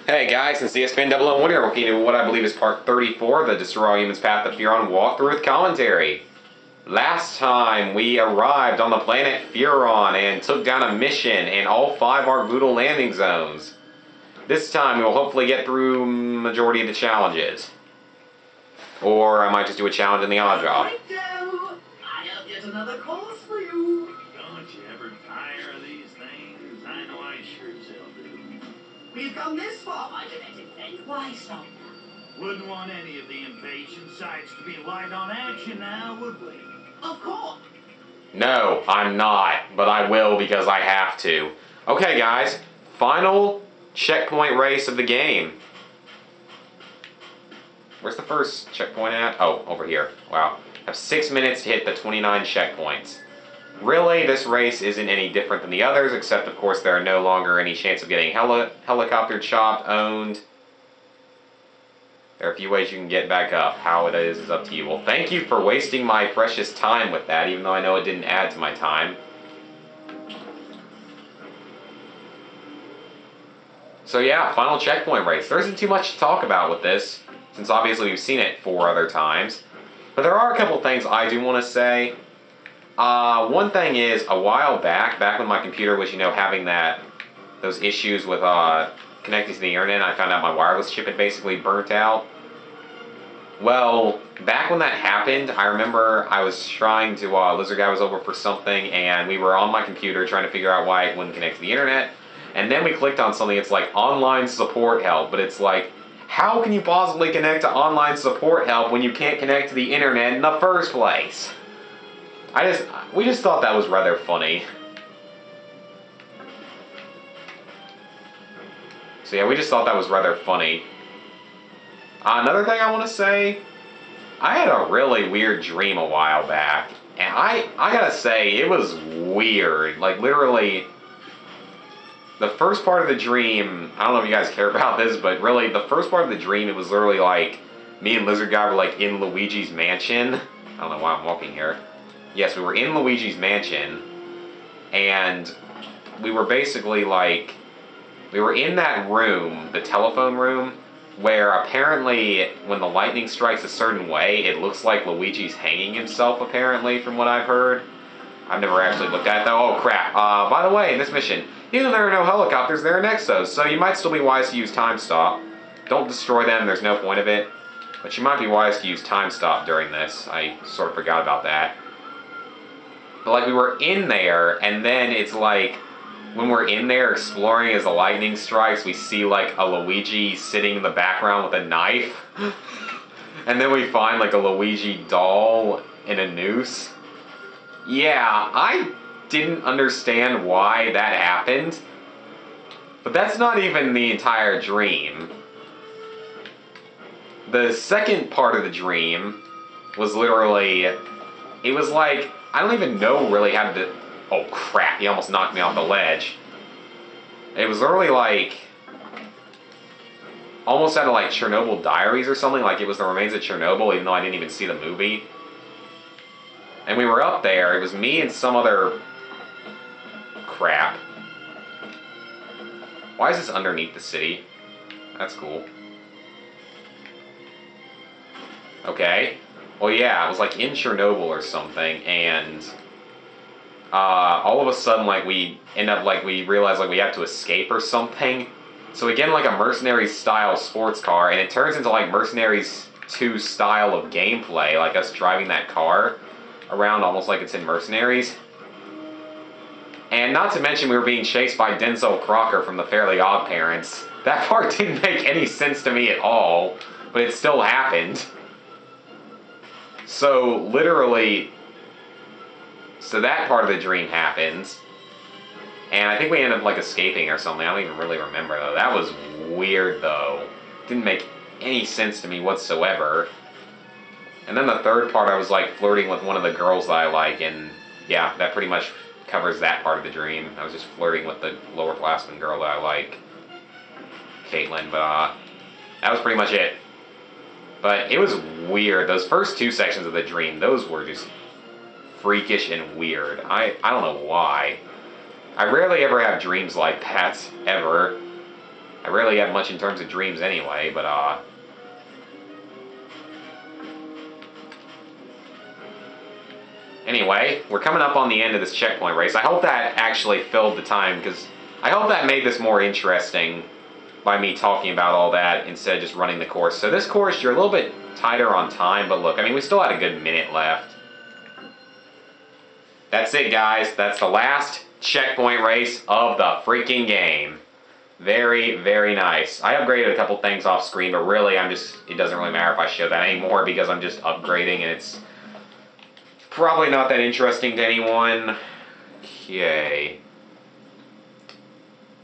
Hey guys, it's ESPN001 here, looking at what I believe is part 34, the Destroy All Humans Path to Furon walkthrough with commentary. Last time we arrived on the planet Furon and took down a mission in all 5 Argudal landing zones. This time we will hopefully get through majority of the challenges. Or I might just do a challenge in the odd job. I'll get another course for you. Don't you ever tire of these things? I know I sure as hell do. We've come this far, my genetic friend. Why stop now? Wouldn't want any of the invasion sites to be light on action now, would we? Of course. No, I'm not, but I will because I have to. Okay guys, final checkpoint race of the game. Where's the first checkpoint at? Oh, over here. Wow. I have 6 minutes to hit the 29 checkpoints. Really, this race isn't any different than the others, except of course there are no longer any chance of getting helicopter chopped, owned. There are a few ways you can get back up. How it is up to you. Well, thank you for wasting my precious time with that, even though I know it didn't add to my time. So yeah, final checkpoint race. There isn't too much to talk about with this, since obviously we've seen it 4 other times. But there are a couple things I do want to say. One thing is, a while back when my computer was, having those issues with connecting to the internet, I found out my wireless chip had basically burnt out. Well, back when that happened, I remember I was trying to, Lizard Guy was over for something, and we were on my computer trying to figure out why it wouldn't connect to the internet. And then we clicked on something, it's like online support help, but it's like, how can you possibly connect to online support help when you can't connect to the internet in the first place? We just thought that was rather funny. So yeah, we just thought that was rather funny. Another thing I want to say, I had a really weird dream a while back, and I gotta say, it was weird. Like, literally, the first part of the dream, I don't know if you guys care about this, but really, the first part of the dream, it was literally like, me and Lizard Guy were like in Luigi's mansion. I don't know why I'm walking here. Yes, we were in Luigi's mansion, and we were basically like, we were in that room, the telephone room, where apparently when the lightning strikes a certain way, it looks like Luigi's hanging himself, apparently, from what I've heard. I've never actually looked at it, though. Oh, crap. By the way, in this mission, even though there are no helicopters, there are Nexos, so you might still be wise to use Time Stop. Don't destroy them, there's no point of it. But you might be wise to use Time Stop during this. I sort of forgot about that. But, like, we were in there, and then it's like, when we're in there exploring as the lightning strikes, we see, like, a Luigi sitting in the background with a knife. And then we find, like, a Luigi doll in a noose. Yeah, I didn't understand why that happened. But that's not even the entire dream. The second part of the dream was literally, it was like, I don't even know really how to... Oh crap, he almost knocked me off the ledge. It was literally like, almost out of like Chernobyl Diaries or something, like it was the remains of Chernobyl, even though I didn't even see the movie. And we were up there, it was me and some other crap. Why is this underneath the city? That's cool. Okay. Well, yeah, it was like in Chernobyl or something, and all of a sudden, like, we end up, like, we realize, like, we have to escape or something. So we get in, like, a Mercenaries-style sports car, and it turns into, like, Mercenaries 2 style of gameplay, like us driving that car around almost like it's in Mercenaries. And not to mention we were being chased by Denzel Crocker from the Fairly Odd Parents. That part didn't make any sense to me at all, but it still happened. So, literally, so that part of the dream happens, and I think we ended up, like, escaping or something. I don't even really remember, though. That was weird, though. Didn't make any sense to me whatsoever. And then the third part, I was, like, flirting with one of the girls that I like, and, yeah, that pretty much covers that part of the dream. I was just flirting with the lower-classman girl that I like, Caitlin, but, that was pretty much it. But it was weird. Those first 2 sections of the dream, those were just freakish and weird. I don't know why. I rarely ever have dreams like that, ever. I really have much in terms of dreams anyway, but anyway, we're coming up on the end of this checkpoint race. I hope that actually filled the time, because I hope that made this more interesting by me talking about all that instead of just running the course. So this course, you're a little bit tighter on time, but look, I mean, we still had a good minute left. That's it, guys. That's the last checkpoint race of the freaking game. Very, very nice. I upgraded a couple things off screen, but really, it doesn't really matter if I show that anymore because I'm just upgrading and it's probably not that interesting to anyone. Okay.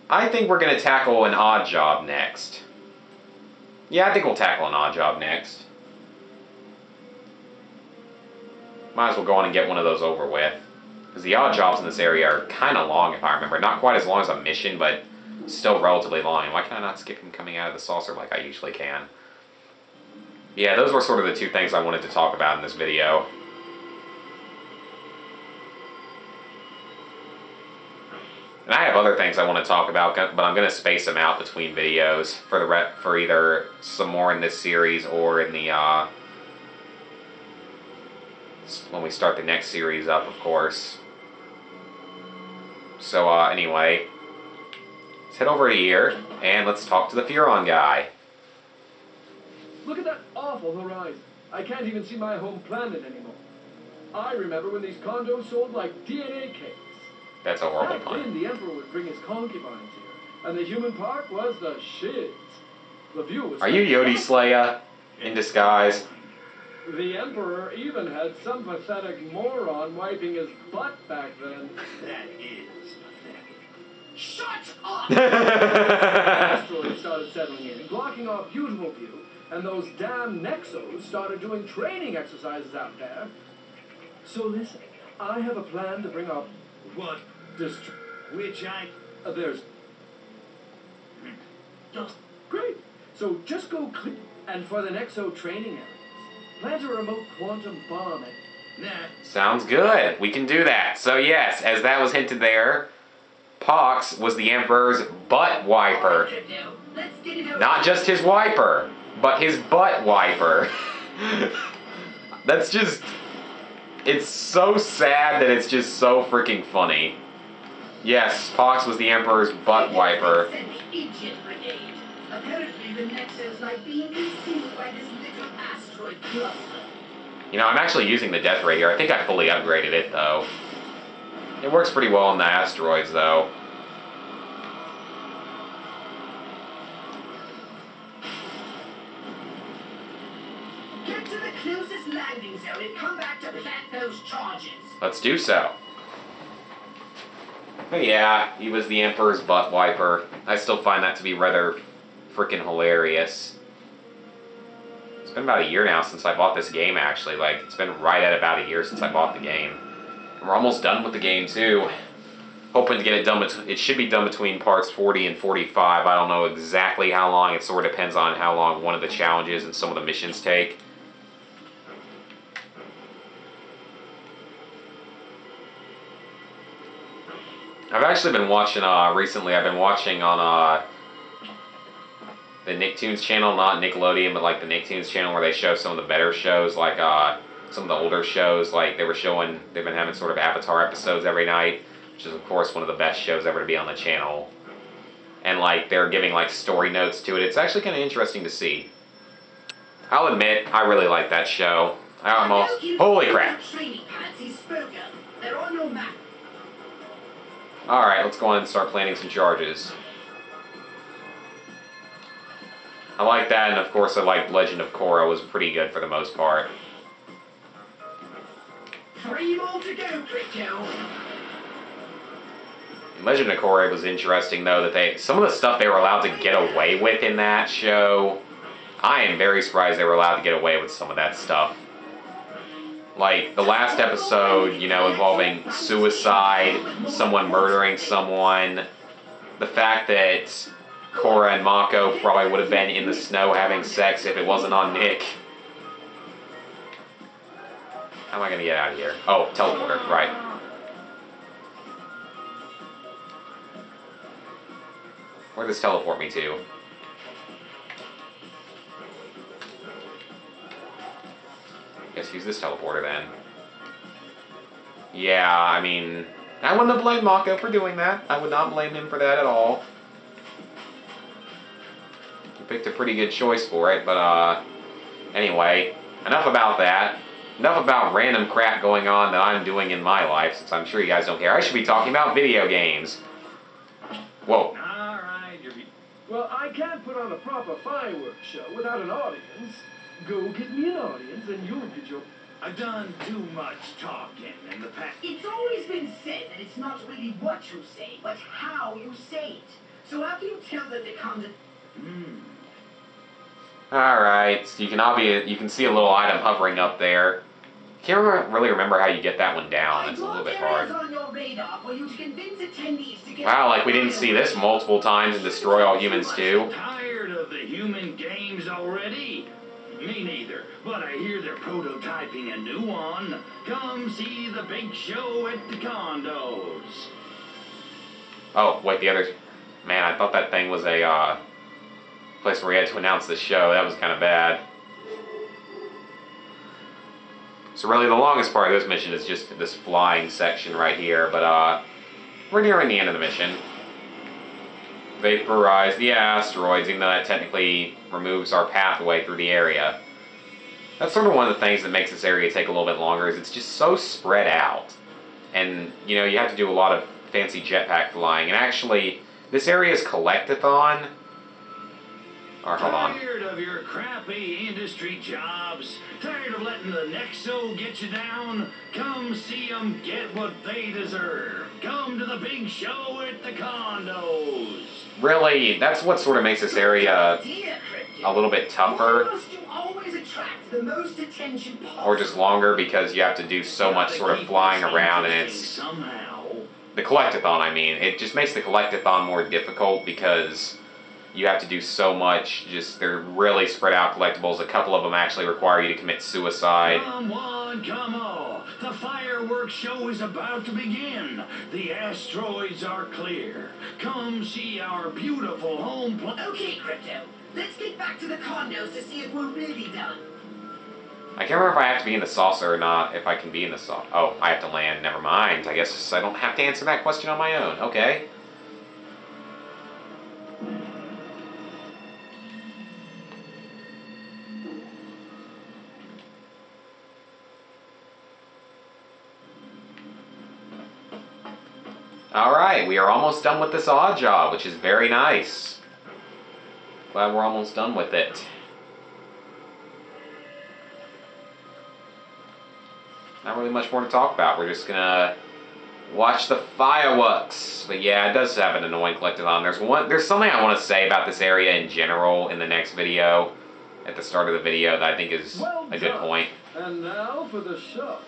I think we're going to tackle an odd job next. Yeah, I think we'll tackle an odd job next. Might as well go on and get one of those over with. Because the odd jobs in this area are kind of long, if I remember. Not quite as long as a mission, but still relatively long. Why can I not skip him coming out of the saucer like I usually can? Yeah, those were sort of the two things I wanted to talk about in this video. And I have other things I want to talk about, but I'm going to space them out between videos for either some more in this series or in the when we start the next series up, of course. So anyway, let's head over here and let's talk to the Furon guy. Look at that awful horizon. I can't even see my home planet anymore. I remember when these condos sold like DNA cakes. That's a horrible Back pun. then, the emperor would bring his concubines here, and the human park was the shit. The view was... Are you Yodi Slaya in disguise? The emperor even had some pathetic moron wiping his butt back then. That is pathetic. Shut up! Asteroids started settling in, blocking our beautiful view, and those damn Nexos started doing training exercises out there. So listen, I have a plan to bring up What? Which I... there's... Just... Great. So just go click, and for the Nexo training areas, plant a remote quantum bomb at... Nah. Sounds good. We can do that. So yes, as that was hinted there, Pox was the Emperor's butt wiper. Let's get it over. Not just his wiper, but his butt wiper. That's just... It's so sad that it's just so freaking funny. Yes, Pox was the Emperor's butt wiper. Idiot brigade. Apparently the Nexus like being consumed by this little asteroid cluster. You know, I'm actually using the death ray here. I think I fully upgraded it, though. It works pretty well on the asteroids, though. Get to the closest landing zone and come back to plant those charges. Let's do so. But yeah, he was the Emperor's butt wiper. I still find that to be rather freaking hilarious. It's been about a year now since I bought this game, actually. Like, it's been right at about a year since I bought the game. And we're almost done with the game, too. Hoping to get it done. It should be done between parts 40 and 45. I don't know exactly how long. It sort of depends on how long one of the challenges and some of the missions take. I've actually been watching, recently, I've been watching on, the Nicktoons channel, not Nickelodeon, but like the Nicktoons channel where they show some of the better shows, like, some of the older shows, like they've been having sort of Avatar episodes every night, which is of course one of the best shows ever to be on the channel. And like, they're giving like story notes to it. It's actually kind of interesting to see. I'll admit, I really like that show. I almost, holy crap. Training pads he spoke of. They're on your map. Alright, let's go on and start planting some charges. I like that, and of course I like Legend of Korra was pretty good for the most part. 3 more to go, Crypto. Legend of Korra was interesting though, that some of the stuff they were allowed to get away with in that show, I am very surprised they were allowed to get away with some of that stuff. Like, the last episode, you know, involving suicide, someone murdering someone, the fact that Korra and Mako probably would have been in the snow having sex if it wasn't on Nick. How am I going to get out of here? Oh, teleporter, right. Where does this teleport me to? Guess use this teleporter then. Yeah, I mean, I wouldn't have blamed Mako for doing that. I would not blame him for that at all. He picked a pretty good choice for it, but anyway, enough about that. Enough about random crap going on that I'm doing in my life, since I'm sure you guys don't care. I should be talking about video games. Whoa. Alright, Well, I can't put on a proper fireworks show without an audience. Go get me an audience and you'll get your... I've done too much talking in the past. It's always been said that it's not really what you say, but how you say it. So how can you tell them to come to... Alright, so you can see a little item hovering up there. Can't really remember how you get that one down. It's a little bit hard. On your radar for you to convince attendees to get... Wow, like we didn't see this multiple times in Destroy All Humans 2. Tired of the human games already? Me neither, but I hear they're prototyping a new one. Come see the big show at the condos. Oh, wait, the other... Man, I thought that thing was a place where we had to announce the show. That was kind of bad. So really the longest part of this mission is just this flying section right here, but we're nearing the end of the mission. Vaporize the asteroids, even though that technically removes our pathway through the area. That's sort of one of the things that makes this area take a little bit longer, is it's just so spread out. And, you know, you have to do a lot of fancy jetpack flying. And actually, this area is Collectathon. Or, hold on. Tired of your crappy industry jobs? Tired of letting the Nexo get you down? Come see them get what they deserve. Come to the big show at the condos. Really, that's what sort of makes this area a little bit tougher. Why must you always attract the most attention possible? Or just longer, because you have to do so much sort of flying around, and it's... Somehow. The Collectathon, I mean. It just makes the Collectathon more difficult, because you have to do so much. Just, they're really spread out collectibles. A couple of them actually require you to commit suicide. Come on, come on. The fireworks show is about to begin. The asteroids are clear. Come see our beautiful home planet. Okay, Crypto. Let's get back to the condos to see if we're really done. I can't remember if I have to be in the saucer or not, if I can be in the saucer. Oh, I have to land. Never mind. I guess I don't have to answer that question on my own. Okay. Alright, we are almost done with this odd job, which is very nice. Glad we're almost done with it. Not really much more to talk about. We're just gonna watch the fireworks. But yeah, it does have an annoying collectathon. There's something I want to say about this area in general in the next video, at the start of the video, that I think is a good point. And now for the show.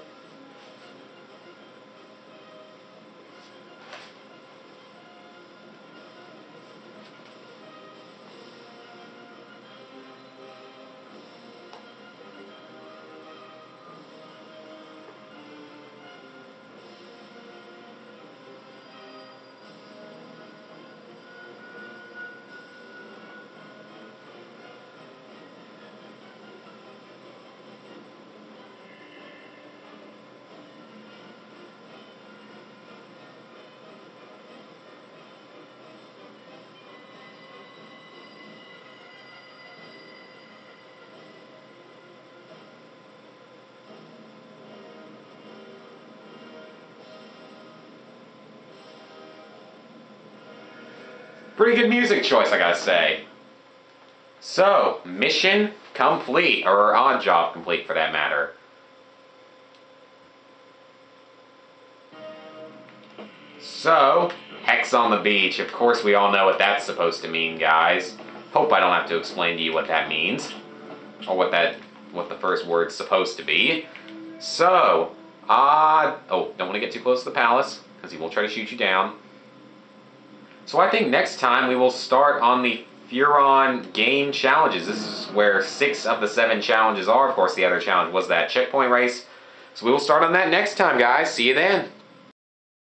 Pretty good music choice, I gotta say. So, mission complete, or odd job complete for that matter. So, Hex on the beach. Of course we all know what that's supposed to mean, guys. Hope I don't have to explain to you what that means. Or what the first word's supposed to be. So, oh, don't want to get too close to the palace, because he will try to shoot you down. So I think next time we will start on the Furon game challenges. This is where 6 of the 7 challenges are. Of course, the other challenge was that checkpoint race. So we will start on that next time, guys. See you then.